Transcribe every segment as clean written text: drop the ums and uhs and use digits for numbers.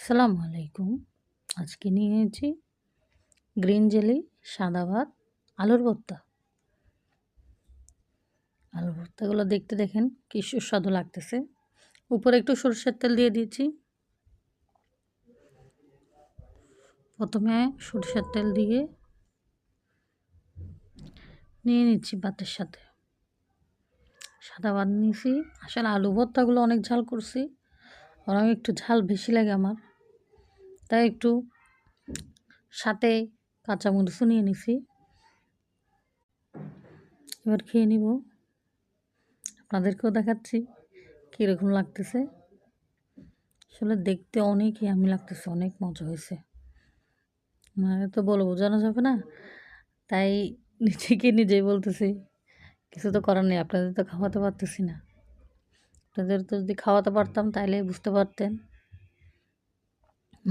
আসসালামু আলাইকুম। আজকে নিয়েছি গ্রিন জেলি, সাদা ভাত, আলুর ভর্তা। আলুর ভর্তাগুলো দেখতে দেখেন কি সুস্বাদু লাগতেছে। উপরে একটু সরষের তেল দিয়ে দিয়েছি। প্রথমে সরষের তেল দিয়ে নিয়ে নিচ্ছি ভাতের সাথে। সাদা ভাত নিয়েছি। আসলে আলু ভর্তাগুলো অনেক ঝাল করছি, আর আমি একটু ঝাল বেশি লাগে আমার, তাই একটু সাথে কাঁচামরিচও নিয়ে নিছি। এবার খেয়ে নিব, আপনাদেরকেও দেখাচ্ছি কীরকম লাগতেছে। আসলে দেখতে অনেক ইয়ামি লাগতেছে, অনেক মজা হয়েছে। মানে তো বলে বোঝানো যাবে না, তাই নিজেকে নিজেই বলতেছি। কিছু তো করার নেই, আপনাদের তো খাওয়াতে পারতেছি না। আপনাদের তো যদি খাওয়াতে পারতাম তাইলে বুঝতে পারতেন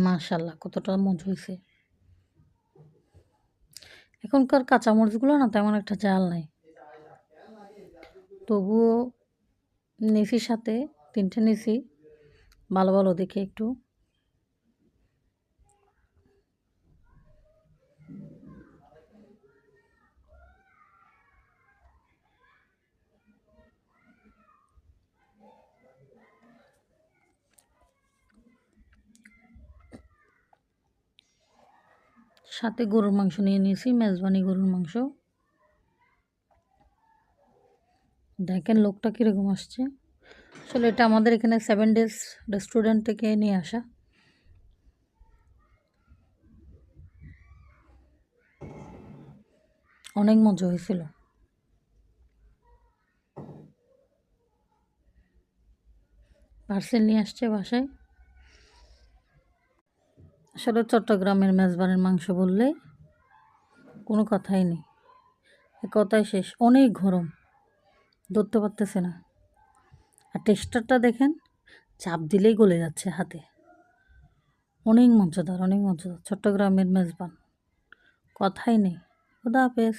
মাশাআল্লাহ কতটা মজা হয়েছে। এখনকার কাঁচামরিচগুলো না তেমন একটা ঝাল নাই, তবুও নিছি সাথে 3টে নিছি, ভালো ভালো দেখে একটু। সাথে গরুর মাংস নিয়ে নিয়েছি, মেজবানি গরুর মাংস। দেখেন লোকটা কীরকম আসছে। আসলে এটা আমাদের এখানে 7 ডেজ রেস্টুরেন্ট থেকে নিয়ে আসা। অনেক মজা হয়েছিল। পার্সেল নিয়ে আসছে বাসায়। আসলে চট্টগ্রামের মেজবানের মাংস বললে কোনো কথাই নেই, কথাই শেষ। অনেক গরম, ধরতে পারতেছে না। আর টেক্সচারটা দেখেন, চাপ দিলেই গলে যাচ্ছে হাতে। অনেক মজাদার, অনেক মজাদার চট্টগ্রামের মেজবান, কথাই নেই। খুদা হাফেজ।